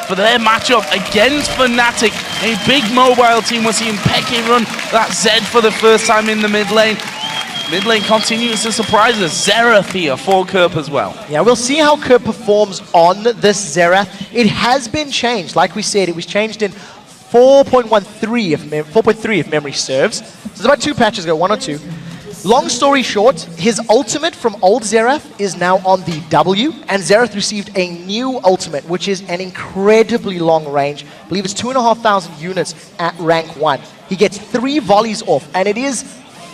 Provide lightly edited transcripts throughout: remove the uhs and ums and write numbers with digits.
for their matchup against Fnatic, a big mobile team. We're seeing Peke run that Zed for the first time in the mid lane. Mid lane continues to surprise us. Xerath here for Kerp as well. Yeah, we'll see how Kerp performs on this Xerath. It has been changed. Like we said, it was changed in 4.3 if memory serves. So it's about 2 patches ago, 1 or 2. Long story short, his ultimate from old Xerath is now on the W, and Xerath received a new ultimate, which is an incredibly long range. I believe it's 2,500 units at rank 1. He gets 3 volleys off, and it is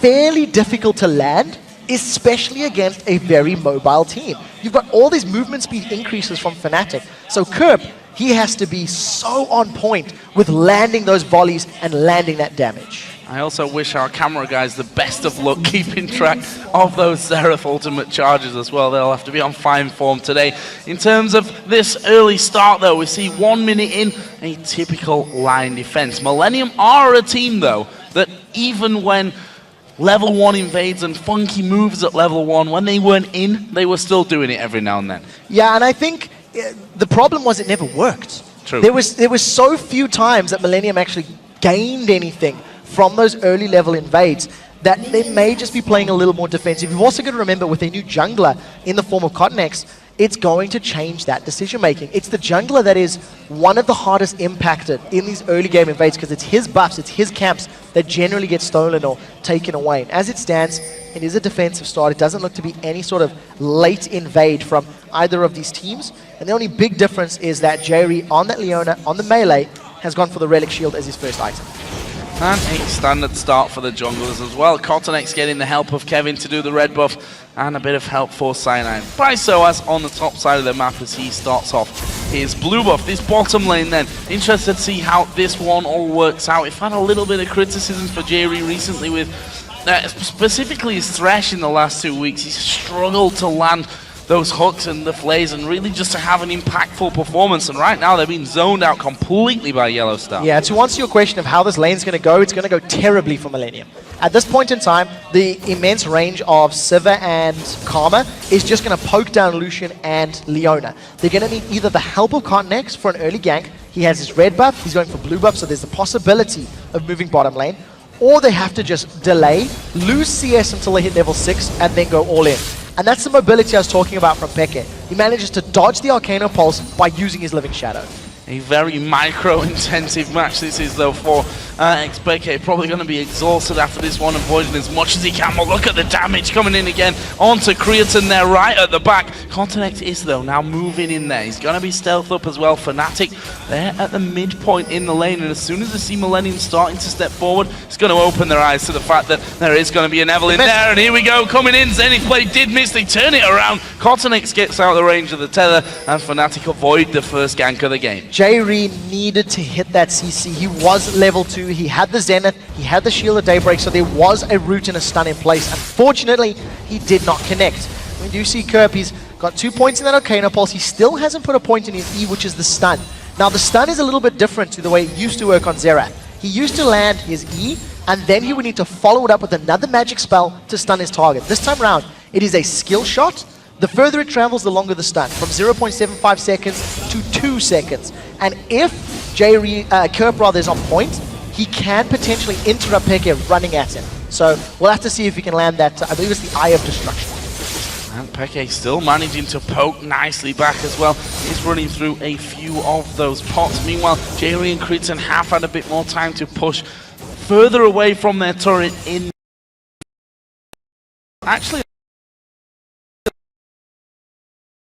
fairly difficult to land, especially against a very mobile team. You've got all these movement speed increases from Fnatic. So Kerp, he has to be so on point with landing those volleys and landing that damage. I also wish our camera guys the best of luck keeping track of those Xerath ultimate charges as well. They'll have to be on fine form today. In terms of this early start though, we see 1 minute in, a typical line defense. Millenium are a team though that even when level 1 invades and funky moves at level 1, when they weren't in, they were still doing it every now and then. Yeah, and I think the problem was it never worked. True. There was so few times that Millenium actually gained anything from those early level invades that they may just be playing a little more defensive. You've also got to remember with a new jungler in the form of Cottonex, it's going to change that decision making. It's the jungler that is one of the hardest impacted in these early game invades because it's his buffs, it's his camps that generally get stolen or taken away. And as it stands, it is a defensive start. It doesn't look to be any sort of late invade from either of these teams. And the only big difference is that Jerry on that Leona, on the melee, has gone for the Relic Shield as his first item. And a standard start for the junglers as well. Cottonex getting the help of Kevin to do the red buff and a bit of help for Cyanide. By Soaz on the top side of the map as he starts off his blue buff. This bottom lane then, interested to see how this one all works out. We've had a little bit of criticisms for Jerry recently with specifically his Thresh in the last 2 weeks. He's struggled to land those hooks and the flays and really just to have an impactful performance, and right now they're being zoned out completely by Yellow Star. Yeah, to answer your question of how this lane's going to go, it's going to go terribly for Millenium. At this point in time, the immense range of Sivir and Karma is just going to poke down Lucian and Leona. They're going to need either the help of Cottonex for an early gank, he has his red buff, he's going for blue buff, so there's the possibility of moving bottom lane, or they have to just delay, lose CS until they hit level 6, and then go all in. And that's the mobility I was talking about from Peke. He manages to dodge the Arcano Pulse by using his Living Shadow. A very micro-intensive match this is, though, for Peke. Probably going to be exhausted after this one, avoiding as much as he can. But look at the damage coming in again onto Creatine there, right at the back. Cottonex is, though, now moving in there. He's going to be stealth up as well. Fnatic, they're at the midpoint in the lane. And as soon as they see Millenium starting to step forward, it's going to open their eyes to the fact that there is going to be an Evelynn there. And here we go, coming in. Zenith Blade did miss. They turn it around. Cottonex gets out of the range of the tether. And Fnatic avoid the first gank of the game. Jerry needed to hit that CC. He was level 2, he had the Zenith, he had the Shield of Daybreak, so there was a root and a stun in place. Unfortunately, he did not connect. We do see Kerp, he's got 2 points in that Arcano Pulse. He still hasn't put a point in his E, which is the stun. Now, the stun is a little bit different to the way it used to work on Xerath. He used to land his E, and then he would need to follow it up with another magic spell to stun his target. This time around, it is a skill shot. The further it travels, the longer the stun, from 0.75 seconds to 2 seconds. And if Kerp rather is on point, he can potentially interrupt Peke running at him. So we'll have to see if he can land that, I believe it's the Eye of Destruction. And Peke still managing to poke nicely back as well. He's running through a few of those pots. Meanwhile, Jerry and Creatine have had a bit more time to push further away from their turret in. Actually,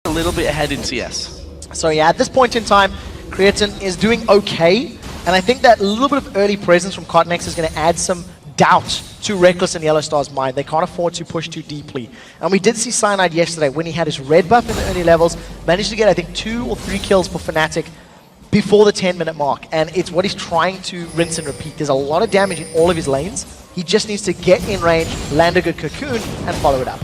a little bit ahead in CS. So yeah, at this point in time, Creatine is doing okay, and I think that a little bit of early presence from Cottonex is going to add some doubt to Reckless and Yellow Star's mind. They can't afford to push too deeply. And we did see Cyanide yesterday when he had his red buff in the early levels, managed to get I think 2 or 3 kills for Fnatic before the 10-minute mark, and it's what he's trying to rinse and repeat. There's a lot of damage in all of his lanes. He just needs to get in range, land a good cocoon, and follow it up.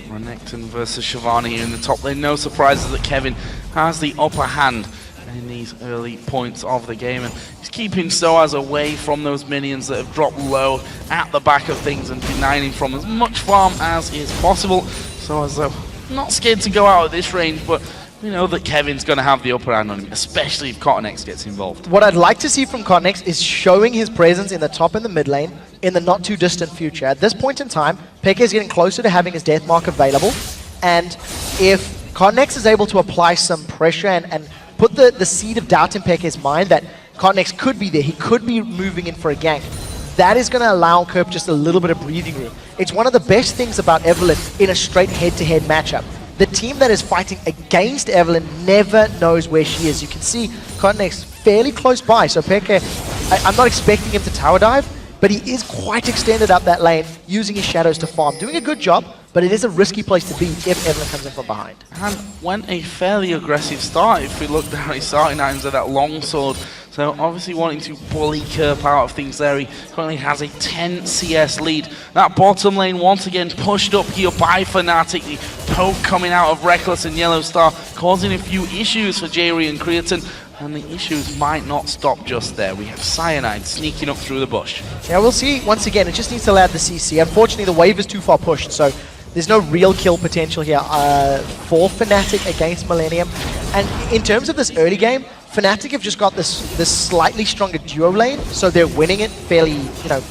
Renekton versus Shyvana here in the top lane. No surprises that Kevin has the upper hand in these early points of the game, and he's keeping Soaz away from those minions that have dropped low at the back of things and denying him from as much farm as is possible. Soaz, though, not scared to go out at this range, but we know that Kevin's going to have the upper hand on him, especially if CottonX gets involved. What I'd like to see from CottonX is showing his presence in the top and the mid lane in the not too distant future. At this point in time, Peke is getting closer to having his death mark available, and if CottonX is able to apply some pressure and put the seed of doubt in Peke's mind that CottonX could be there, he could be moving in for a gank, that is going to allow Kerp just a little bit of breathing room. It's one of the best things about Evelyn in a straight head-to-head matchup. The team that is fighting against Evelyn never knows where she is. You can see CottonX fairly close by, so Peke, I'm not expecting him to tower dive, but he is quite extended up that lane, using his shadows to farm. Doing a good job, but it is a risky place to be if Evelyn comes in from behind. And went a fairly aggressive start if we look down his starting items at that long sword. So obviously wanting to bully Kerp out of things there. He currently has a 10 CS lead. That bottom lane once again pushed up here by Fnatic. The poke coming out of Reckless and Yellow Star, causing a few issues for Jerry and Creatine. And the issues might not stop just there. We have Cyanide sneaking up through the bush. Yeah, we'll see. Once again, it just needs to land the CC. Unfortunately, the wave is too far pushed, so there's no real kill potential here for Fnatic against Millenium. And in terms of this early game, Fnatic have just got this slightly stronger duo lane, so they're winning it fairly,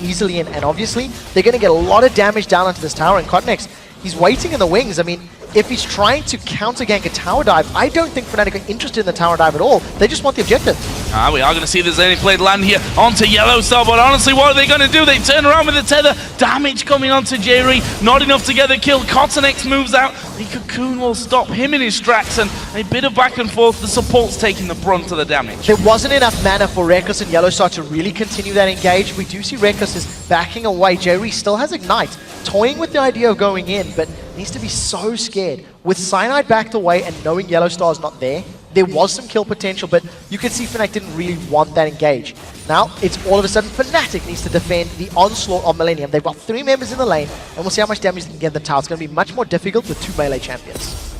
easily and obviously. They're going to get a lot of damage down onto this tower, and CottonX, he's waiting in the wings. I mean, if he's trying to counter-gank a tower dive, I don't think Fnatic are interested in the tower dive at all. They just want the objective. We are going to see the Zenith Blade land here onto Yellow Star, but honestly, what are they going to do? They turn around with the tether. Damage coming onto Jerry. Not enough to get the kill. CottonX moves out. The Cocoon will stop him in his tracks, and a bit of back and forth. The support's taking the brunt of the damage. There wasn't enough mana for Reckless and Yellow Star to really continue that engage. We do see Reckless is backing away. Jerry still has Ignite, toying with the idea of going in, but needs to be so scared. With Cyanide backed away and knowing Yellow Star's not there, there was some kill potential, but you can see Fnatic didn't really want that engage. Now, it's all of a sudden Fnatic needs to defend the onslaught of Millenium. They've got 3 members in the lane, and we'll see how much damage they can get in the tower. It's going to be much more difficult with 2 melee champions.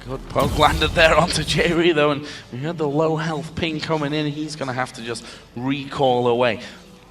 Good poke landed there onto Jerry, though, and we heard the low health ping coming in. He's going to have to just recall away.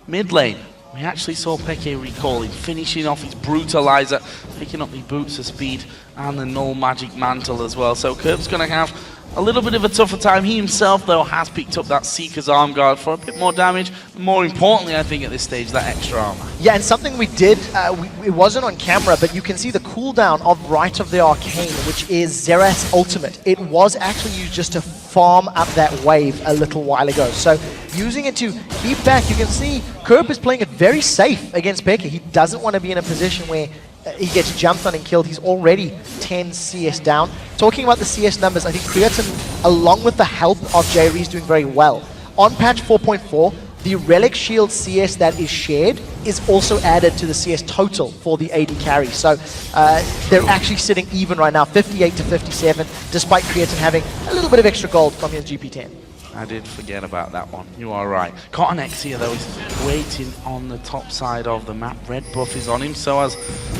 Mid lane. We actually saw Peke recalling, finishing off his Brutalizer, picking up the Boots of Speed and the Null Magic Mantle as well. So Kerp's going to have a little bit of a tougher time. He himself, though, has picked up that Seeker's Arm Guard for a bit more damage. More importantly, I think, at this stage, that extra armor. Yeah, and something we did, it wasn't on camera, but you can see the cooldown of Rite of the Arcane, which is Xerath's ultimate. It was actually used just to farm up that wave a little while ago. So using it to keep back, you can see Kerp is playing it very safe against Peke. He doesn't want to be in a position where he gets jumped on and killed. He's already 10 CS down. Talking about the CS numbers, I think Creatine, along with the help of Jerry, is doing very well. On patch 4.4, the Relic Shield CS that is shared is also added to the CS total for the AD carry. So they're actually sitting even right now, 58 to 57, despite Creatine having a little bit of extra gold from his GP10. I did forget about that one. You are right. CottonX here, though, is waiting on the top side of the map. Red buff is on him, so as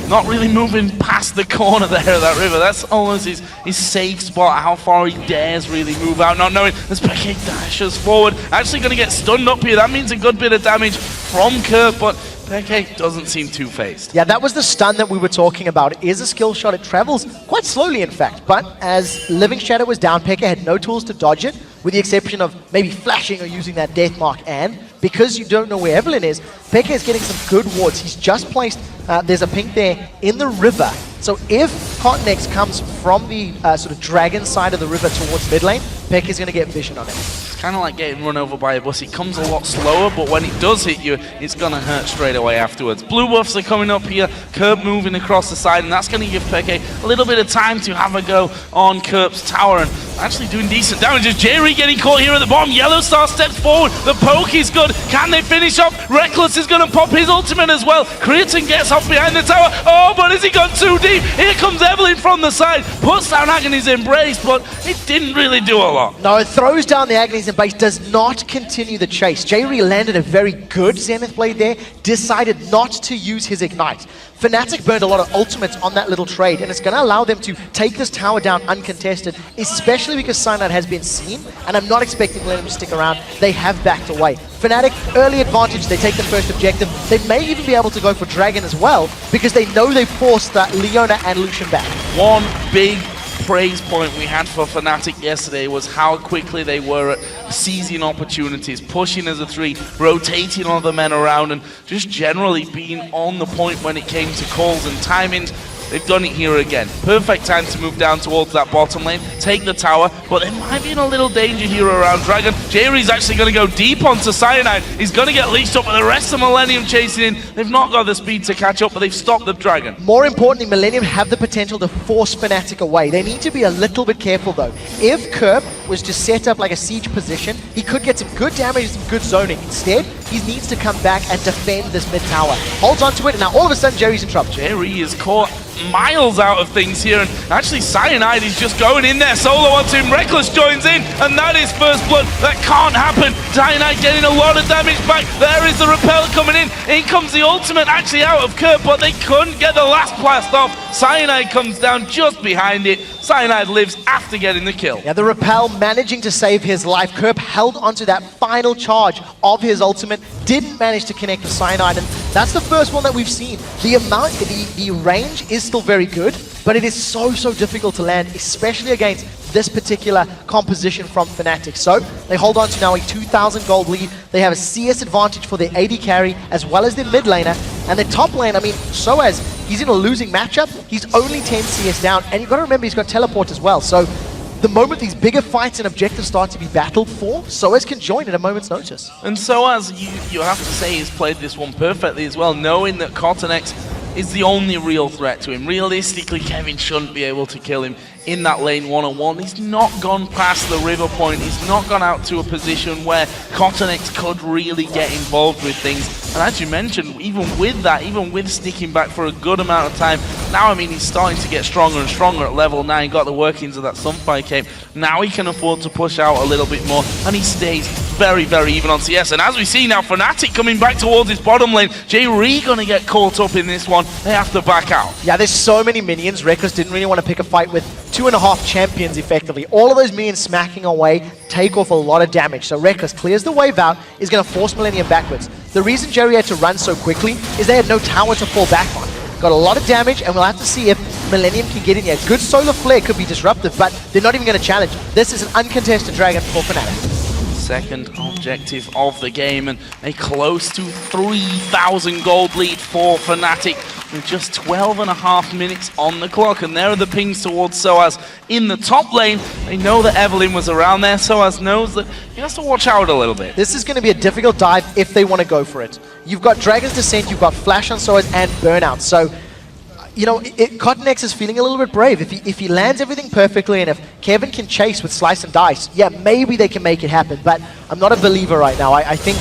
not really moving past the corner there of that river. That's almost his safe spot, how far he dares really move out, not knowing as Peke dashes forward. Actually going to get stunned up here. That means a good bit of damage from Kerp, but Peke doesn't seem too phased. Yeah, that was the stun that we were talking about. It is a skill shot. It travels quite slowly, in fact. But as Living Shadow was down, Peke had no tools to dodge it, with the exception of maybe flashing or using that death mark. And because you don't know where Evelyn is, Peke is getting some good wards. He's just placed, there's a pink there in the river. So if CottonX comes from the sort of dragon side of the river towards mid lane, Peke is going to get vision on it. It's kind of like getting run over by a bus. It comes a lot slower, but when it does hit you, it's going to hurt straight away afterwards. Blue buffs are coming up here, Kerp moving across the side, and that's going to give Peke a little bit of time to have a go on Kerp's tower, and actually doing decent damage. Is Jerry getting caught here at the bottom? Yellow Star steps forward, the poke is good. Can they finish off? Reckless is going to pop his ultimate as well. Creatine gets off behind the tower. Oh, but has he gone too deep? Here comes Evelyn from the side, puts down Agony's Embrace, but it didn't really do a lot. No, it throws down the Agony's Embrace, does not continue the chase. Jerry landed a very good Zenith Blade there, decided not to use his Ignite. Fnatic burned a lot of ultimates on that little trade, and it's going to allow them to take this tower down uncontested, especially because Cyanide has been seen, and I'm not expecting Millenium to stick around. They have backed away. Fnatic, early advantage, they take the first objective. They may even be able to go for Dragon as well, because they know they forced that Leona and Lucian back. One big praise point we had for Fnatic yesterday was how quickly they were at seizing opportunities, pushing as a 3, rotating other men around, and just generally being on the point when it came to calls and timings. They've done it here again. Perfect time to move down towards that bottom lane, take the tower, but there might be a little danger here around Dragon. Jerry's actually going to go deep onto Cyanide. He's going to get leashed up, but the rest of Millenium chasing in. They've not got the speed to catch up, but they've stopped the Dragon. More importantly, Millenium have the potential to force Fnatic away. They need to be a little bit careful though. If Kerp was to set up like a siege position, he could get some good damage and some good zoning. Instead, he needs to come back and defend this mid tower. Holds onto it, and now all of a sudden Jerry's in trouble. Jerry is caught miles out of things here, and actually Cyanide is just going in there solo onto him. Reckless joins in, and that is first blood. That can't happen. Cyanide getting a lot of damage back. There is the repel coming in. In comes the ultimate actually out of Kurt, but they couldn't get the last blast off. Cyanide comes down just behind it. Cyanide lives after getting the kill. Yeah, the repel managing to save his life. Kerp held onto that final charge of his ultimate, didn't manage to connect with Cyanide, and that's the first one that we've seen. The amount, the range is still very good, but it is so difficult to land, especially against this particular composition from Fnatic. So they hold on to now a 2,000 gold lead. They have a CS advantage for their AD carry as well as their mid laner, and their top lane, I mean, Soaz, he's in a losing matchup. He's only 10 CS down, and you've got to remember he's got teleport as well. So the moment these bigger fights and objectives start to be battled for, Soaz can join at a moment's notice. And Soaz, you have to say, he's played this one perfectly as well, knowing that Cottonex is the only real threat to him. Realistically, Kevin shouldn't be able to kill him in that lane one-on-one. He's not gone past the river point. He's not gone out to a position where Cottonex could really get involved with things. And as you mentioned, even with that, even with sticking back for a good amount of time, now, I mean, he's starting to get stronger and stronger at level 9. Got the workings of that Sunfire cape. Now he can afford to push out a little bit more, and he stays very even on CS. And as we see now, Fnatic coming back towards his bottom lane. J-Ree gonna get caught up in this one. They have to back out. Yeah, there's so many minions. Reckless didn't really want to pick a fight with 2.5 champions effectively. All of those minions smacking away take off a lot of damage. So Reckless clears the wave out, is going to force Millenium backwards. The reason Jerry had to run so quickly is they had no tower to fall back on. Got a lot of damage, and we'll have to see if Millenium can get in here. Good solar flare could be disruptive, but they're not even going to challenge. This is an uncontested Dragon for Fnatic. Second objective of the game, and a close to 3,000 gold lead for Fnatic with just 12.5 minutes on the clock. And there are the pings towards Soaz in the top lane. They know that Evelyn was around there. Soaz knows that he has to watch out a little bit. This is going to be a difficult dive if they want to go for it. You've got Dragon's Descent, you've got Flash on Soaz and Burnout. So, you know, Cottonex is feeling a little bit brave. If he lands everything perfectly, and if Kevin can chase with Slice and Dice, yeah, maybe they can make it happen. But I'm not a believer right now. I think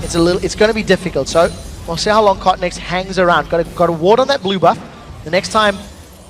it's going to be difficult. So we'll see how long Cottonex hangs around. Got a ward on that blue buff. The next time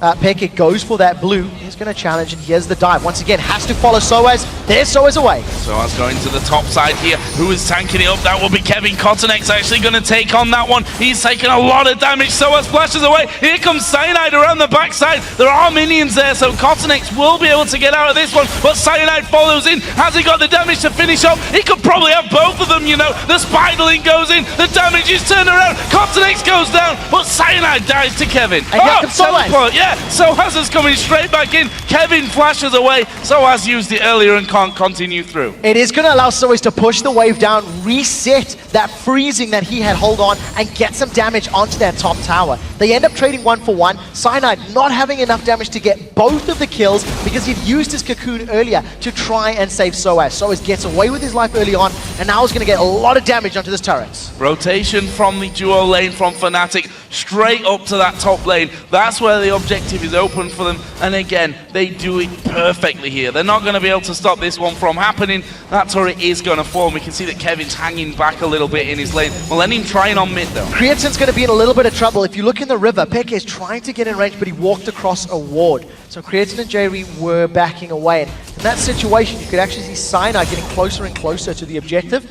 Pekka goes for that blue, he's going to challenge, and here's the dive. Once again, has to follow Soaz. There's Soaz away. Soaz going to the top side here. Who is tanking it up? That will be Kevin. Cottonex actually going to take on that one. He's taking a lot of damage. Soaz flashes away. Here comes Cyanide around the backside. There are minions there, so Cottonex will be able to get out of this one, but Cyanide follows in. Has he got the damage to finish up? He could probably have both of them, you know. The Spidling goes in. The damage is turned around. Cottonex goes down, but Cyanide dies to Kevin. And teleport. Yeah, Soaz is coming straight back in. Kevin flashes away. Soaz used it earlier and can't continue through. It is going to allow Soaz to push the wave down, reset that freezing that he had hold on, and get some damage onto that top tower. They end up trading 1-for-1. Cyanide not having enough damage to get both of the kills because he'd used his cocoon earlier to try and save Soaz. Soaz gets away with his life early on, and now is going to get a lot of damage onto this turret. Rotation from the duo lane from Fnatic straight up to that top lane. That's where the objective is open for them, and again, they do it perfectly here. They're not going to be able to stop this one from happening. That turret is going to fall. We can see that Kevin's hanging back a little bit in his lane. Millenium trying on mid though. Creatin's going to be in a little bit of trouble. If you look in the river, Pekka is trying to get in range, but he walked across a ward. So Creatin and J-Ree were backing away. And in that situation, you could actually see Cyanide getting closer and closer to the objective.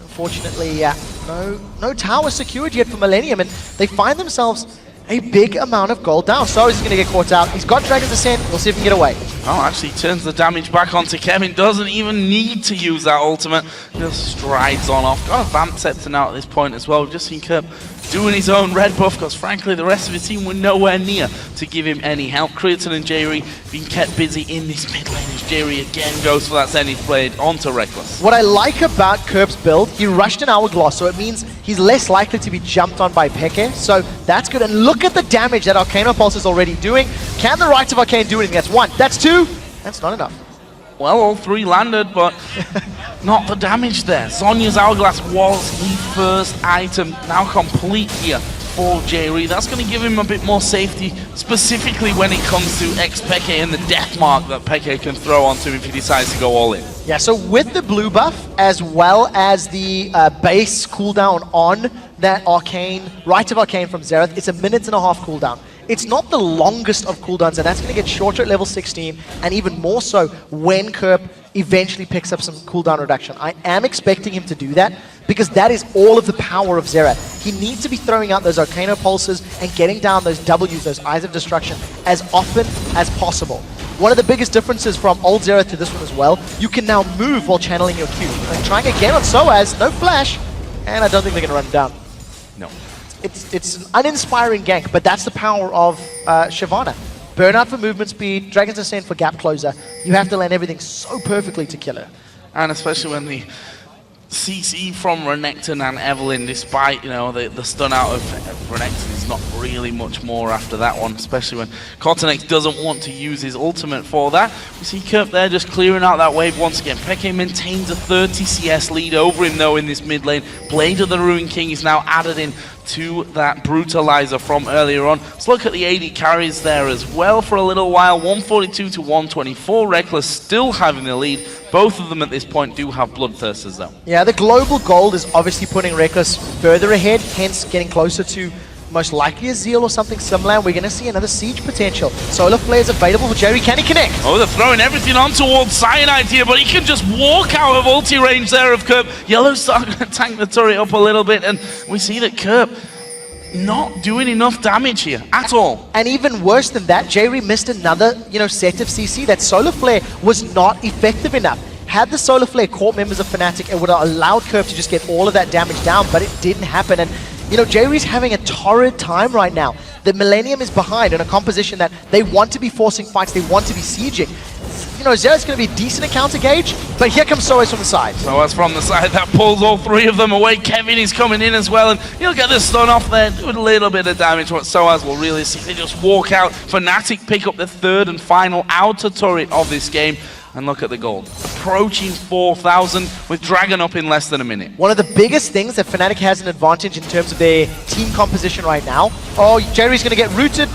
Unfortunately, no tower secured yet for Millenium, and they find themselves a big amount of gold down. So he's going to get caught out. He's got Dragon's Descent. We'll see if he can get away. Oh, actually turns the damage back onto Kevin. Doesn't even need to use that ultimate. Just strides on off. Got a Vamp Scepter now at this point as well. We've just seen Kerp doing his own red buff because frankly the rest of his team were nowhere near to give him any help. Creatine and Jerry being kept busy in this mid lane as Jerry again goes for that Zenith Blade onto Reckless. What I like about Kerp's build, he rushed an Hourglass, so it means he's less likely to be jumped on by Peke, so that's good. And look at the damage that Arcano Pulse is already doing. Can the Rights of Arcane do anything? That's one. That's two. That's not enough. Well, all three landed, but not the damage there. Zhonya's Hourglass was the first item, now complete here for Jerry. That's going to give him a bit more safety, specifically when it comes to ex-Peke and the death mark that Peke can throw onto him if he decides to go all in. Yeah, so with the blue buff, as well as the base cooldown on that Arcane, Right of Arcane from Xerath, it's a 1.5 minute cooldown. It's not the longest of cooldowns, and that's going to get shorter at level 16, and even more so when Kerp eventually picks up some cooldown reduction. I am expecting him to do that, because that is all of the power of Xerath. He needs to be throwing out those Arcano Pulses and getting down those Ws, those Eyes of Destruction, as often as possible. One of the biggest differences from old Xerath to this one as well, you can now move while channeling your Q. And trying again on Soaz, no flash, and I don't think they're going to run him down. No. It's an uninspiring gank, but that's the power of Shyvana. Burnout for movement speed, Dragon's Ascent for gap closer. You have to land everything so perfectly to kill her. And especially when the CC from Renekton and Evelynn, despite, you know, the stun out of Renekton is not really much more after that one, especially when Cortex doesn't want to use his ultimate for that. We see Kerp there just clearing out that wave once again. Peke maintains a 30 CS lead over him though in this mid lane. Blade of the Ruin King is now added in to that brutalizer from earlier on. Let's look at the AD carries there as well for a little while. 142 to 124. Reckless still having the lead. Both of them at this point do have Bloodthirsters though. Yeah, the global gold is obviously putting Reckless further ahead, hence getting closer to most likely a Zeal or something similar. We're going to see another Siege potential. Solar Flare is available for Jerry. Can he connect? Oh, they're throwing everything on towards Cyanide here, but he can just walk out of ulti range there of Kerp. Yellowstar going to tank the turret up a little bit, and we see that Kerp not doing enough damage here at all. And even worse than that, Jerry missed another, set of CC. That Solar Flare was not effective enough. Had the Solar Flare caught members of Fnatic, it would have allowed Kerp to just get all of that damage down, but it didn't happen. And Jerry's having a torrid time right now. The Millenium is behind in a composition that they want to be forcing fights, they want to be sieging. Xerath's going to be a decent counter gauge, but here comes Soaz from the side. Soaz from the side, that pulls all three of them away. Kevin is coming in as well, and he'll get the stun off there, do a little bit of damage. What Soaz will really see, they just walk out. Fnatic pick up the third and final outer turret of this game. And look at the gold. Approaching 4,000 with Dragon up in less than a minute. One of the biggest things that Fnatic has an advantage in terms of their team composition right now. Oh, Jerry's going to get rooted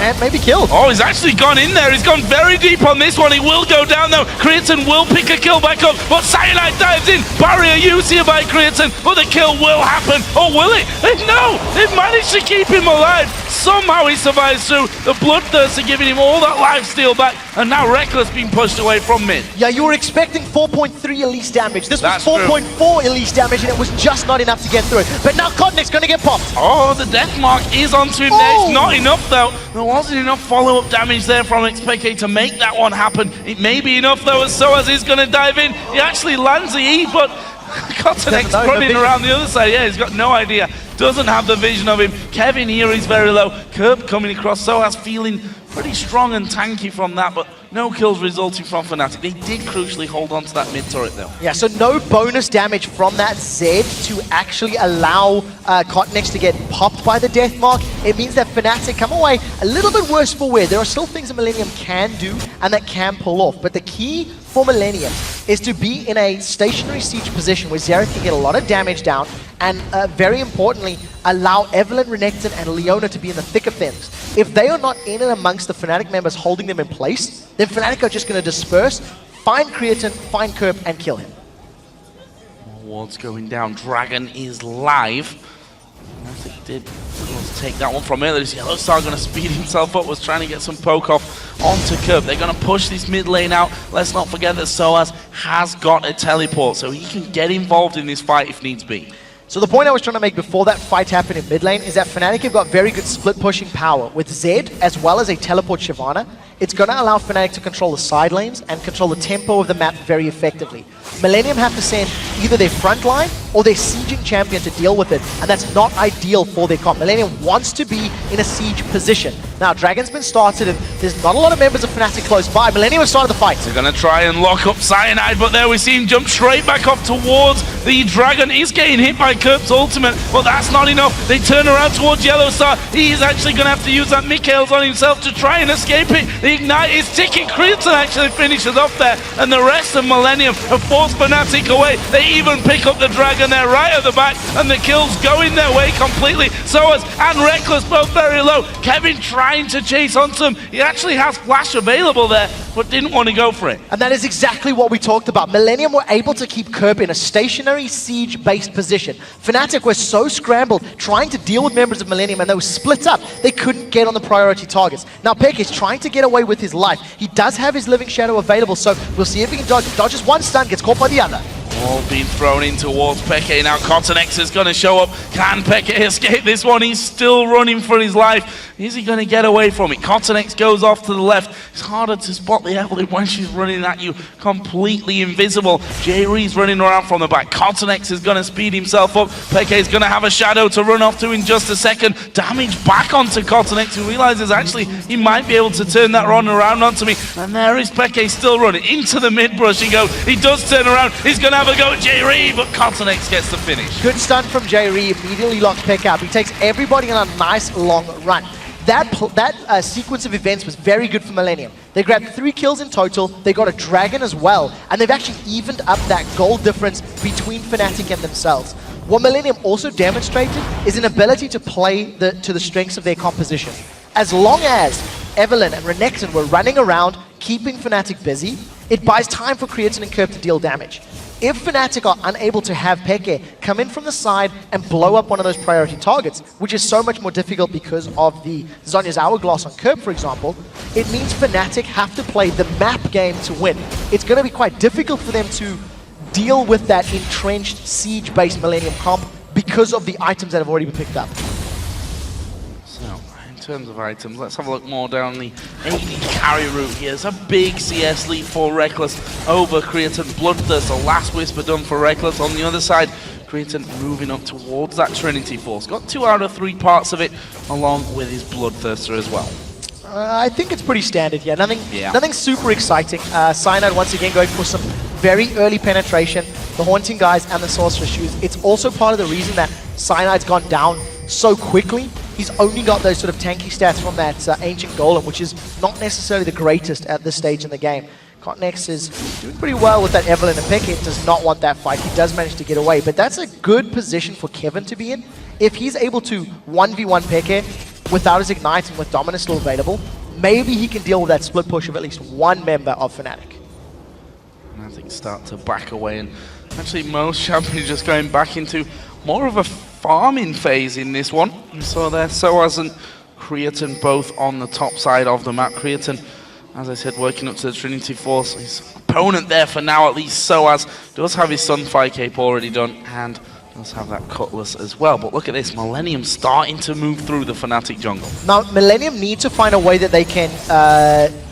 and maybe killed. Oh, he's actually gone in there. He's gone very deep on this one. He will go down though. Creatine will pick a kill back up, but Cyanide dives in. Barrier used here by Creatine, but the kill will happen. Oh, will it? No! They've managed to keep him alive. Somehow he survives through. The Bloodthirster giving him all that lifesteal back, and now Reckless being pushed away from mid. Yeah, you were expecting 4.3 Elise damage. This was 4.4 Elise damage, and it was just not enough to get through it. But now Kotnik's going to get popped. Oh, the death mark is onto him there. It's not enough, though. There wasn't enough follow-up damage there from XPK to make that one happen. It may be enough, though, as Soaz is going to dive in. He actually lands the E, but Kotnik's running around the other side. Yeah, he's got no idea. Doesn't have the vision of him. Kevin here is very low. Kerp coming across. Soaz feeling pretty strong and tanky from that, but no kills resulting from Fnatic. They did crucially hold on to that mid turret though. Yeah, so no bonus damage from that Zed to actually allow Kotnik to get popped by the death mark. It means that Fnatic come away a little bit worse for wear. There are still things that Millenium can do and that can pull off, but the key for Millenium is to be in a stationary siege position where Xerath can get a lot of damage down and very importantly, allow Evelynn, Renekton, and Leona to be in the thick of things. If they are not in and amongst the Fnatic members holding them in place, then Fnatic are just going to disperse, find Creatine, find Kerp, and kill him. Ward's going down. Dragon is live. Fnatic did take that one from earlier. Yellowstar going to speed himself up, was trying to get some poke off onto Kerp. They're going to push this mid lane out. Let's not forget that Soaz has got a teleport, so he can get involved in this fight if needs be. So the point I was trying to make before that fight happened in mid lane is that Fnatic have got very good split pushing power with Zed as well as a teleport Shyvana. it's going to allow Fnatic to control the side lanes and control the tempo of the map very effectively. Millenium have to send either their front line or their sieging champion to deal with it, and that's not ideal for their comp. Millenium wants to be in a siege position. Now, Dragon's been started, and there's not a lot of members of Fnatic close by. Millenium has started the fight. They're going to try and lock up Cyanide, but there we see him jump straight back off towards the Dragon. He's getting hit by Kerp's ultimate, but that's not enough. They turn around towards Yellowstar. He's actually going to have to use that Mikhail's on himself to try and escape it. The Ignite is ticking. Creaton actually finishes off there, and the rest of Millenium have forced Fnatic away. They even pick up the Dragon there right at the back, and the kills going their way completely. Soaz and Reckless both very low. Kevin trying to chase onto him. He actually has Flash available there, but didn't want to go for it. And that is exactly what we talked about. Millenium were able to keep Kerp in a stationary siege-based position. Fnatic were so scrambled trying to deal with members of Millenium, and they were split up. They couldn't get on the priority targets. Now Peck is trying to get away with his life. He does have his Living Shadow available, so we'll see if he can dodge. Dodges one stun, gets caught by the other. All being thrown in towards Peke. Now Cottonex is going to show up. Can Peke escape this one? He's still running for his life. Is he going to get away from it? Cottonex goes off to the left. It's harder to spot the Evelyn when she's running at you, completely invisible. J-Ree's running around from the back. Cottonex is going to speed himself up. Peke is going to have a shadow to run off to in just a second. Damage back onto Cottonex, who realizes actually he might be able to turn that run around onto me. And there is Peke still running into the mid brush. He goes. He does turn around. He's going to have a go at J-Ree, but Cottonex gets the finish. Good stun from J-Ree, immediately locks Peck out. He takes everybody on a nice long run. That sequence of events was very good for Millenium. They grabbed 3 kills in total, they got a Dragon as well, and they've actually evened up that goal difference between Fnatic and themselves. What Millenium also demonstrated is an ability to play to the strengths of their composition. As long as Evelyn and Renekton were running around, keeping Fnatic busy, it buys time for Creatine and Kerp to deal damage. If Fnatic are unable to have Peke come in from the side and blow up one of those priority targets, which is so much more difficult because of the Zhonya's Hourglass on Kerp, for example, it means Fnatic have to play the map game to win. It's going to be quite difficult for them to deal with that entrenched siege-based Millenium comp because of the items that have already been picked up. In terms of items, let's have a look more down the AD carry route here. It's a big CS lead for Reckless over Creatine. Bloodthirst, a last whisper done for Reckless. On the other side, Creatine moving up towards that Trinity Force. Got 2 out of 3 parts of it, along with his Bloodthirster as well. I think it's pretty standard here. Nothing super exciting. Cyanide once again going for some very early penetration. The Haunting guys and the Sorcerer's Shoes. It's also part of the reason that Cyanide's gone down so quickly. He's only got those sort of tanky stats from that Ancient Golem, which is not necessarily the greatest at this stage in the game. Cottonex is doing pretty well with that Evelyn, and Peke does not want that fight. He does manage to get away, but that's a good position for Kevin to be in. If he's able to 1v1 Peke without his Ignite and with Dominus still available, maybe he can deal with that split push of at least one member of Fnatic. And I think start to back away, and actually most champions just going back into more of a farming phase in this one. You saw there Soaz and Creatine both on the top side of the map. Creatine, as I said, working up to the Trinity Force. His opponent there for now, at least Soaz, does have his Sunfire Cape already done, and does have that Cutlass as well. But look at this, Millenium starting to move through the Fnatic jungle. Now, Millenium need to find a way that they can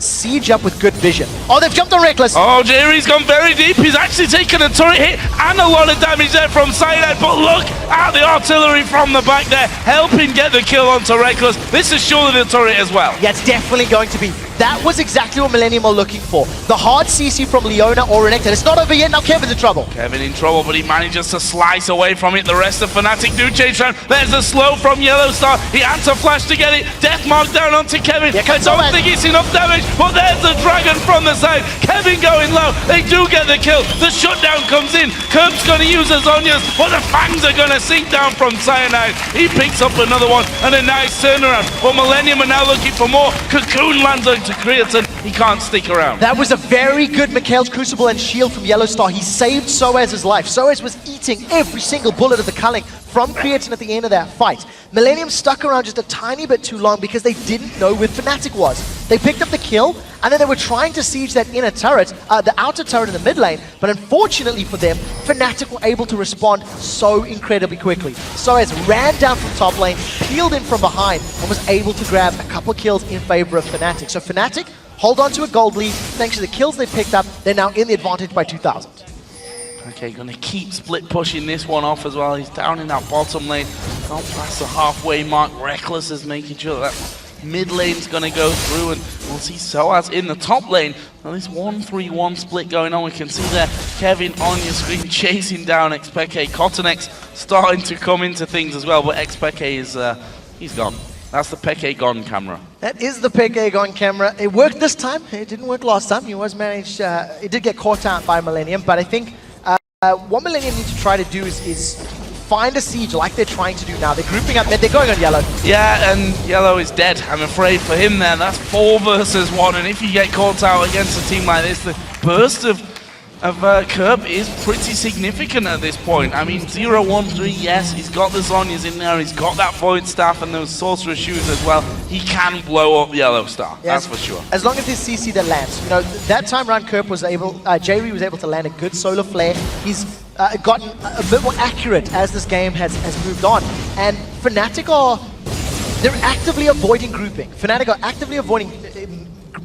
siege up with good vision. Oh, they've jumped on Reckless! Oh, Jerry's gone very deep. He's actually taken a turret hit and a lot of damage there from Cyanide. But look at the artillery from the back there, helping get the kill onto Reckless. This is surely the turret as well. Yeah, it's definitely going to be. That was exactly what Millenium are looking for. The hard CC from Leona or Renekton. It's not over yet, now Kevin's in trouble. Kevin in trouble, but he manages to slice away from it. The rest of Fnatic do change round. There's a slow from Yellowstar. He had to flash to get it. Death mark down onto Kevin. I don't think it's enough damage, but there's the Dragon from the side. Kevin going low. They do get the kill. The shutdown comes in. Kerp's going to use the Zhonya's, but the Fangs are going to sink down from Cyanide. He picks up another one and a nice turnaround. But Millenium are now looking for more. Cocoon lands to Creatine. He can't stick around. That was a very good Mikhail's Crucible and Shield from Yellowstar. He saved Soaz's life. Soaz was eating every single bullet of the culling from Creatine at the end of that fight. Millenium stuck around just a tiny bit too long because they didn't know where Fnatic was. They picked up the kill, and then they were trying to siege that inner turret, the outer turret in the mid lane, but unfortunately for them, Fnatic were able to respond so incredibly quickly. Soaz ran down from top lane, peeled in from behind, and was able to grab a couple kills in favor of Fnatic. So Fnatic hold on to a gold lead. Thanks to the kills they picked up, they're now in the advantage by 2,000. Okay, gonna keep split pushing this one off as well. He's down in that bottom lane, not past the halfway mark. Reckless is making sure that mid lane's gonna go through, and we'll see Soaz in the top lane. Now this 1-3-1 split going on. We can see there Kevin on your screen chasing down Xpeke. Cottonex starting to come into things as well, but Xpeke is he's gone. That's the Peke gone camera. That is the Peke gone camera. It worked this time. It didn't work last time. He was managed. It did get caught out by Millenium, but I think what Millenium need to try to do is find a siege like they're trying to do now. They're grouping up mid, they're going on yellow. Yeah, and yellow is dead, I'm afraid, for him there. That's 4 versus 1, and if you get caught out against a team like this, the burst of Kerb is pretty significant at this point. I mean, 0-1-3, yes, he's got the Zhonya's in there, he's got that Void Staff and those Sorcerer Shoes as well. He can blow up Yellow Star, yes, that's for sure. As long as there's CC that lands. You know, that time around Kerb was able, Jerry was able to land a good solar flare. He's gotten a bit more accurate as this game has moved on. And Fnatic they're actively avoiding grouping. Fnatic are actively avoiding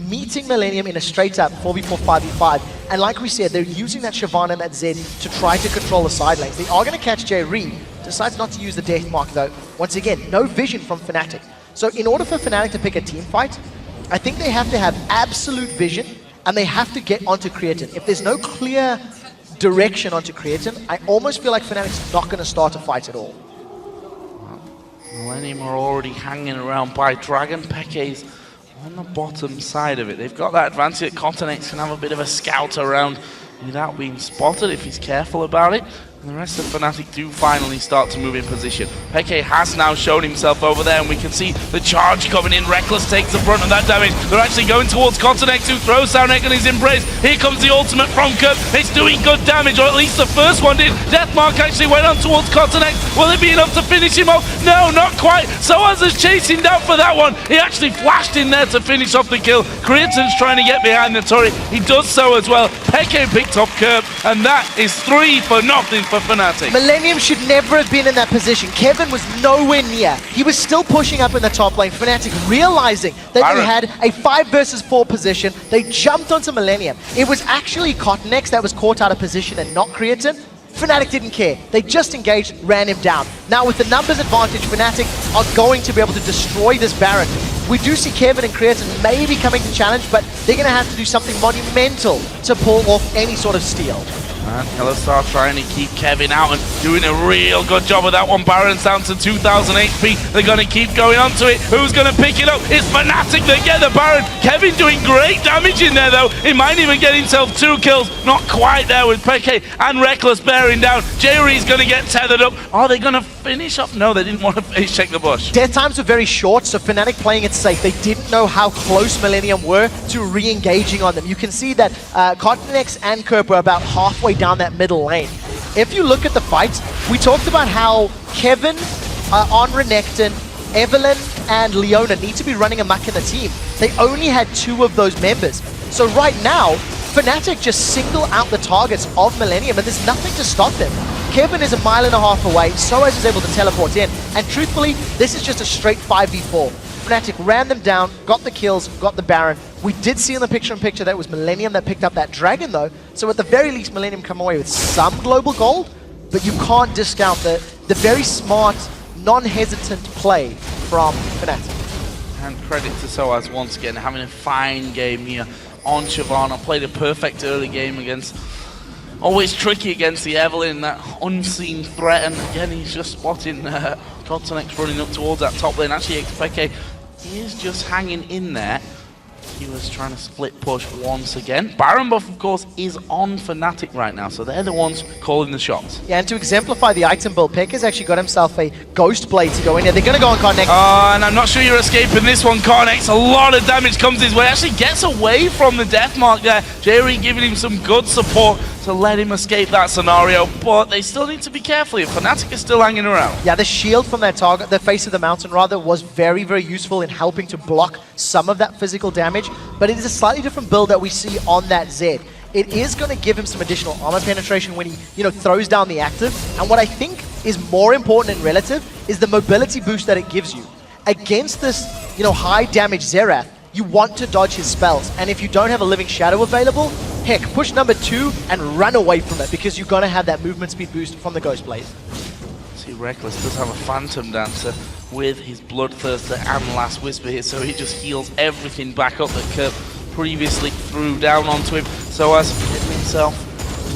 meeting Millenium in a straight up 4v4, 5v5. And like we said, they're using that Shyvana and that Zed to try to control the side lanes. They are going to catch Jerry. Decides not to use the Death Mark though. Once again, no vision from Fnatic. So in order for Fnatic to pick a team fight, I think they have to have absolute vision and they have to get onto Creatine. If there's no clear direction onto Creatine, I almost feel like Fnatic's not going to start a fight at all. Millennium are already hanging around by Dragon. Peke's on the bottom side of it. They've got that advantage that Cottonex can have a bit of a scout around without being spotted if he's careful about it. And the rest of Fnatic do finally start to move in position. Peke has now shown himself over there, and we can see the charge coming in. Reckless takes the brunt of that damage. They're actually going towards Cottonex, who throws down Egg on his embrace. Here comes the ultimate from Kerb. It's doing good damage, or at least the first one did. Deathmark actually went on towards Cottonex. Will it be enough to finish him off? No, not quite. Soaz is chasing down for that one. He actually flashed in there to finish off the kill. Creatine's trying to get behind the turret. He does so as well. Peke picked off Kerb, and that is 3-0 for Fnatic. Millenium should never have been in that position. Kevin was nowhere near. He was still pushing up in the top lane. Fnatic realizing that they had a 5 versus 4 position, they jumped onto Millenium. It was actually Cottonex that was caught out of position and not Creatine. Fnatic didn't care. They just engaged, ran him down. Now with the numbers advantage, Fnatic are going to be able to destroy this Baron. We do see Kevin and Creatine maybe coming to challenge, but they're going to have to do something monumental to pull off any sort of steal. And Star trying to keep Kevin out and doing a real good job of that one. Baron's down to 2,000 HP. They're going to keep going onto it. Who's going to pick it up? It's Fnatic. They get the Baron. Kevin doing great damage in there, though. He might even get himself 2 kills. Not quite there with Peke and Reckless bearing down. Jerry's going to get tethered up. Are they going to finish up? No, they didn't want to face check the bush. Death times were very short, so Fnatic playing it safe. They didn't know how close Millenium were to re-engaging on them. You can see that Cottonex and Kerb were about halfway down that middle lane. If you look at the fights, we talked about how Kevin, on Renekton, Evelyn, and Leona need to be running amok in the team. They only had 2 of those members. So right now, Fnatic just single out the targets of Millenium, and there's nothing to stop them. Kevin is 1.5 miles away, Soaz is able to teleport in, and truthfully, this is just a straight 5v4. Fnatic ran them down, got the kills, got the Baron. We did see in the picture-in-picture that it was Millenium that picked up that Dragon though, so at the very least Millenium come away with some global gold, but you can't discount the very smart, non-hesitant play from Fnatic. And credit to Soaz once again, having a fine game here on Shyvana. Played a perfect early game against, always tricky against the Evelyn, that unseen threat, and again he's just spotting Cottonex running up towards that top lane. Actually, Xpeke is just hanging in there. He was trying to split push once again. Baron buff, of course, is on Fnatic right now, so they're the ones calling the shots. Yeah, and to exemplify the item build, Pekka's actually got himself a Ghost Blade to go in here. They're going to go on Cottonex. And I'm not sure you're escaping this one, Cottonex. A lot of damage comes his way. Actually gets away from the death mark there. Jerry giving him some good support to let him escape that scenario, but they still need to be careful if Fnatic is still hanging around. Yeah, the shield from their target, the face of the mountain rather, was very, very useful in helping to block some of that physical damage, but it is a slightly different build that we see on that Zed. It is going to give him some additional armor penetration when he, throws down the active, and what I think is more important and relative is the mobility boost that it gives you. Against this, high damage Xerath, you want to dodge his spells. And if you don't have a Living Shadow available, heck, push number 2 and run away from it, because you're going to have that movement speed boost from the Ghost Blade. See, Reckless does have a Phantom Dancer with his Bloodthirster and Last Whisper here, so he just heals everything back up that Kurt previously threw down onto him. So as himself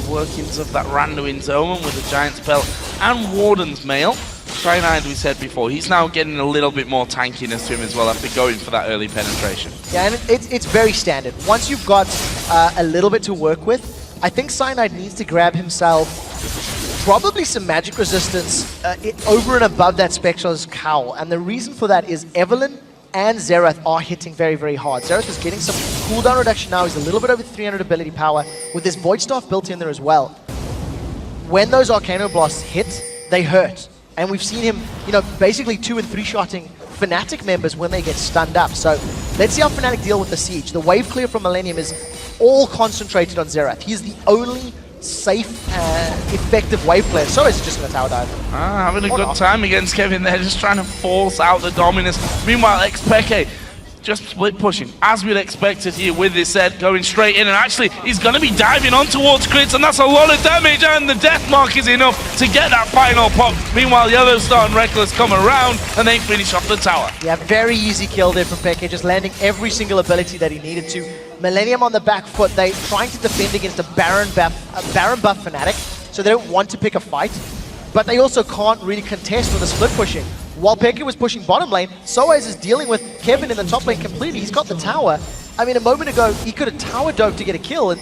the workings of that Randuin's Omen with a Giant Spell and Warden's Mail. Cyanide, we said before, he's now getting a little bit more tankiness to him as well after going for that early penetration. Yeah, and it's very standard. Once you've got a little bit to work with, I think Cyanide needs to grab himself probably some magic resistance over and above that Spectre's Cowl. And the reason for that is Evelynn and Xerath are hitting very, very hard. Xerath is getting some cooldown reduction now. He's a little bit over 300 ability power with this Void Staff built in there as well. When those Arcano Blasts hit, they hurt. And we've seen him, you know, basically 2- and 3-shotting Fnatic members when they get stunned up. So let's see how Fnatic deal with the siege. The wave clear from Millenium is all concentrated on Xerath. He's the only safe, effective wave player. So it's just going to tower dive. Having a good time against Kevin there, just trying to force out the dominance. Meanwhile, Xpeke just split pushing, as we'd expected here with this set, going straight in, and actually he's going to be diving on towards crits, and that's a lot of damage, and the death mark is enough to get that final pop. Meanwhile, Yellowstar and Reckless come around, and they finish off the tower. Yeah, very easy kill there from Peke, just landing every single ability that he needed to. Millenium on the back foot, they trying to defend against a Baron buff Fnatic, so they don't want to pick a fight, but they also can't really contest with the split pushing. While Peke was pushing bottom lane, Soaz is dealing with Kevin in the top lane completely. He's got the tower. I mean, a moment ago, he could have tower dove to get a kill, and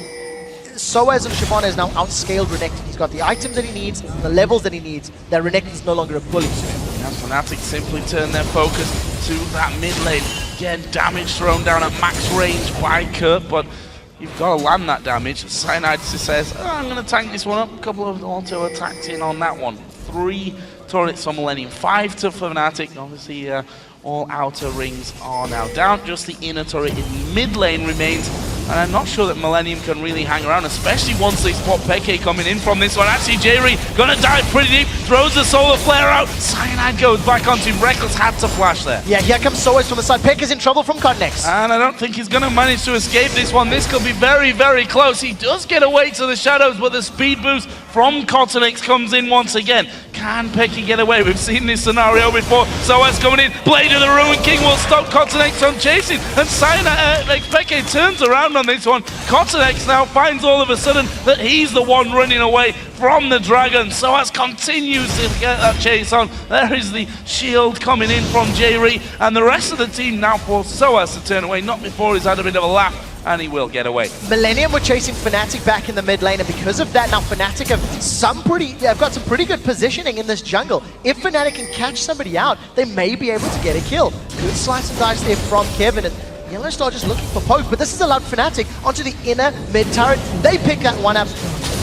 Soaz and Shyvana is now outscaled Renekton. He's got the items that he needs, the levels that he needs. That Renekton's no longer a bully to him. And Fnatic simply turn their focus to that mid lane. Again, damage thrown down at max range by Kurt, but you've got to land that damage. Cyanide says, I'm going to tank this one up. A couple of auto attacks in on that one. 3 turrets from Millenium, 5 to Fnatic. Obviously, all outer rings are now down. Just the inner turret in mid lane remains. And I'm not sure that Millenium can really hang around, especially once they spot Peke coming in from this one. Actually, Jerry gonna dive pretty deep, throws the solar flare out. Cyanide goes back onto him. Reckless had to flash there. Yeah, here comes Soaz from the side. Peke's in trouble from Cotnex. And I don't think he's gonna manage to escape this one. This could be very, very close. He does get away to the shadows, but the speed boost from Cotnex comes in once again. Can Peke get away? We've seen this scenario before. Soaz coming in. Blade of the Ruin King will stop Cotnex from chasing. And Peke turns around on this one. Cotnex now finds all of a sudden that he's the one running away from the dragon. Soaz continues to get that chase on. There is the shield coming in from Jerry, and the rest of the team now force Soaz to turn away. Not before he's had a bit of a laugh, and he will get away. Millenium were chasing Fnatic back in the mid lane, and because of that, now Fnatic have got some pretty good positioning in this jungle. If Fnatic can catch somebody out, they may be able to get a kill. Good slice and dice there from Kevin, and Yellowstar just looking for poke, but this has allowed Fnatic onto the inner mid turret. They pick that one up.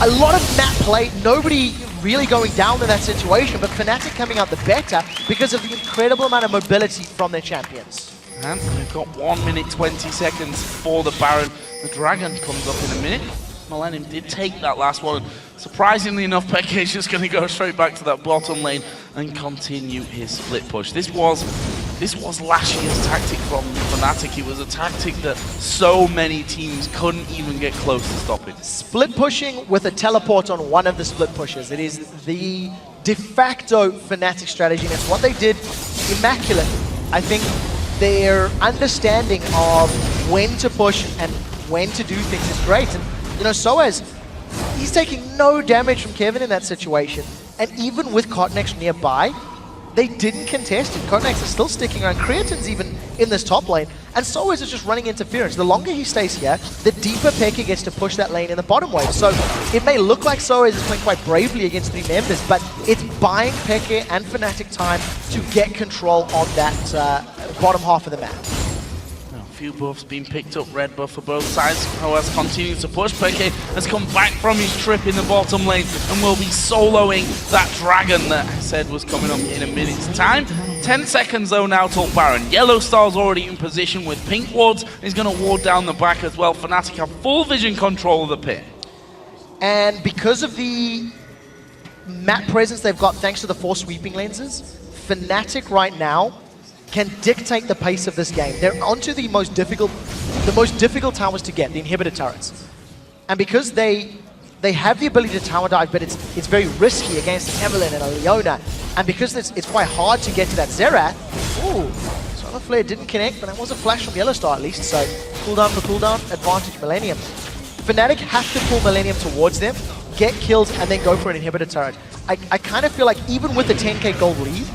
A lot of map play, nobody really going down in that situation, but Fnatic coming out the better because of the incredible amount of mobility from their champions. And we've got 1 minute 20 seconds for the Baron. The dragon comes up in a minute. Millenium did take that last one. Surprisingly enough, Peke is just going to go straight back to that bottom lane and continue his split push. This was last year's tactic from Fnatic. It was a tactic that so many teams couldn't even get close to stopping. Split pushing with a teleport on one of the split pushes. It is the de facto Fnatic strategy, and it's what they did immaculate. I think their understanding of when to push and when to do things is great. And you know, Soaz, he's taking no damage from Kevin in that situation. And even with Cotnex nearby, they didn't contest it. Cotnex is still sticking around. Creatin's even in this top lane. And Soaz is just running interference. The longer he stays here, the deeper Peke gets to push that lane in the bottom wave. So it may look like Soaz is playing quite bravely against 3 members, but it's buying Peke and Fnatic time to get control on that bottom half of the map. A few buffs being picked up, red buff for both sides. Soaz continues to push. Peke has come back from his trip in the bottom lane and will be soloing that dragon that I said was coming up in a minute's time. 10 seconds though now till Baron. Yellowstar's already in position with pink wards. He's going to ward down the back as well. Fnatic have full vision control of the pit. And because of the map presence they've got thanks to the 4 sweeping lenses, Fnatic right now can dictate the pace of this game. They're onto the most difficult towers to get, the inhibitor turrets. And because they have the ability to tower dive, but it's very risky against an Evelynn and a Leona. And because it's quite hard to get to that Xerath, ooh, Solar Flare didn't connect, but that was a flash from Yellowstar at least, so cooldown for cooldown, advantage Millenium. Fnatic have to pull Millenium towards them, get kills, and then go for an inhibitor turret. I kind of feel like even with the 10k gold lead,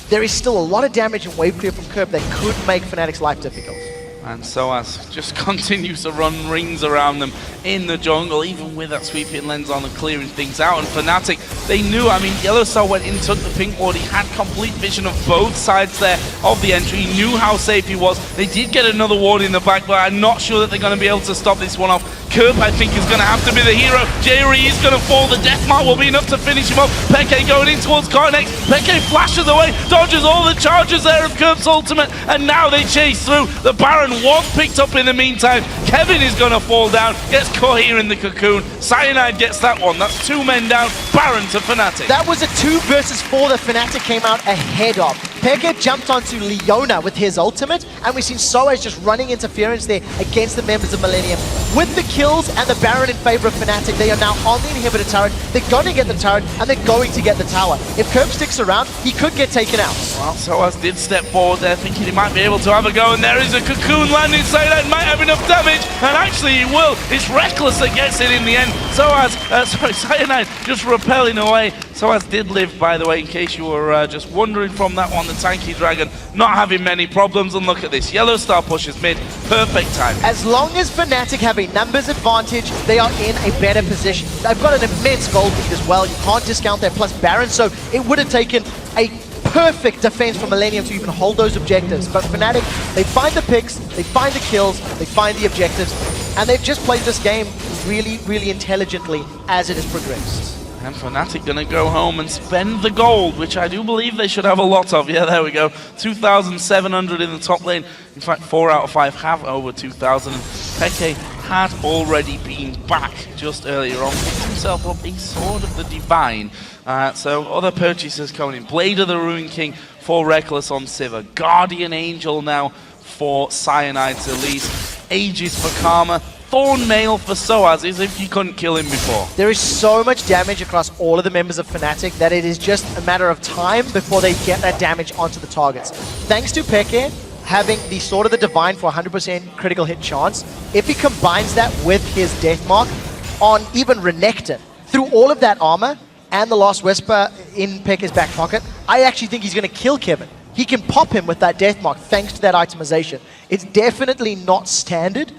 there is still a lot of damage and wave clear from Curb that could make Fnatic's life difficult. And Soaz just continues to run rings around them in the jungle, even with that sweeping lens on and clearing things out. And Fnatic, they knew, I mean, Yellowstar went in, took the pink ward, he had complete vision of both sides there of the entry, he knew how safe he was. They did get another ward in the back, but I'm not sure that they're going to be able to stop this one off. Curb, I think, is going to have to be the hero. Jerry is going to fall, the death mark will be enough to finish him off. Peke going in towards Cornex, Peke flashes away, dodges all the charges there of Curb's ultimate, and now they chase through. The Baron was picked up in the meantime. Kevin is going to fall down, gets caught here in the cocoon. Cyanide gets that one. That's 2 men down. Baron to Fnatic. That was a 2 versus 4 that Fnatic came out ahead of. Peke jumped onto Leona with his ultimate, and we've seen Soaz just running interference there against the members of Millenium. With the kills and the Baron in favor of Fnatic, they are now on the inhibitor turret. They're going to get the turret, and they're going to get the tower. If Curb sticks around, he could get taken out. Well, Soaz did step forward there, thinking he might be able to have a go, and there is a cocoon landing. Cyanide might have enough damage, and actually he will. It's Reckless that gets it in the end. Cyanide just repelling away. Soaz did live, by the way, in case you were just wondering from that one. The tanky dragon not having many problems, and look at this. Yellowstar pushes mid, perfect time. As long as Fnatic have a numbers advantage, they are in a better position. They've got an immense gold lead as well. You can't discount their plus Baron, so it would have taken a perfect defense from Millenium to even hold those objectives. But Fnatic, they find the picks, they find the kills, they find the objectives, and they've just played this game really, really intelligently as it has progressed. And Fnatic gonna go home and spend the gold, which I do believe they should have a lot of. Yeah, there we go. 2,700 in the top lane. In fact, 4 out of 5 have over 2,000. And Peke had already been back just earlier on. Picked himself up a Sword of the Divine. So other purchases coming in. Blade of the Ruin King for Reckless on Sivir. Guardian Angel now for Cyanide to lease. Aegis for Karma. Thorn Mail for Soaz, as if you couldn't kill him before. There is so much damage across all of the members of Fnatic that it is just a matter of time before they get that damage onto the targets. Thanks to Peke having the Sword of the Divine for 100% critical hit chance, if he combines that with his Death Mark on even Renekton, through all of that armor and the Last Whisper in Peke's back pocket, I actually think he's going to kill Kevin. He can pop him with that Death Mark thanks to that itemization. It's definitely not standard,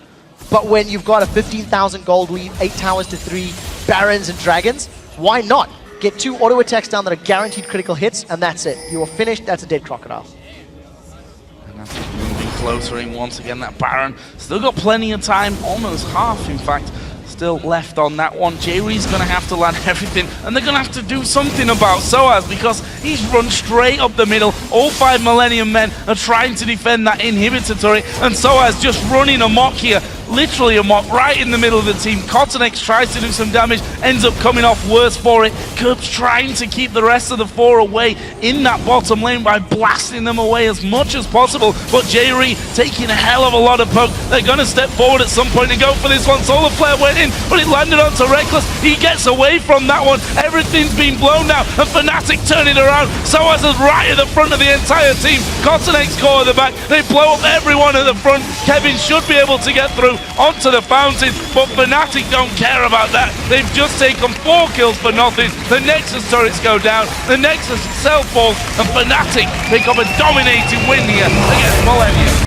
but when you've got a 15,000 gold lead, 8 towers to 3, Barons and Dragons, why not? Get 2 auto attacks down that are guaranteed critical hits, and that's it. You are finished, that's a dead Crocodile. And that's moving closer in once again, that Baron. Still got plenty of time, almost half in fact, still left on that one. Jerry's going to have to land everything, and they're going to have to do something about Soaz, because he's run straight up the middle. All 5 Millennium men are trying to defend that inhibitor turret, and Soaz just running amok here. Literally amok right in the middle of the team. Cottonex tries to do some damage, ends up coming off worse for it. Curb's trying to keep the rest of the 4 away in that bottom lane by blasting them away as much as possible. But Jerry taking a hell of a lot of poke. They're going to step forward at some point and go for this one. Solar Flare went in, but it landed onto Reckless. He gets away from that one. Everything's been blown now, and Fnatic turn it around. Soaz is right at the front of the entire team. Cottonex core at the back. They blow up everyone at the front. Kevin should be able to get through onto the fountain, but Fnatic don't care about that. They've just taken 4 kills for nothing. The Nexus turrets go down, the Nexus itself falls, and Fnatic pick up a dominating win here against Millenium.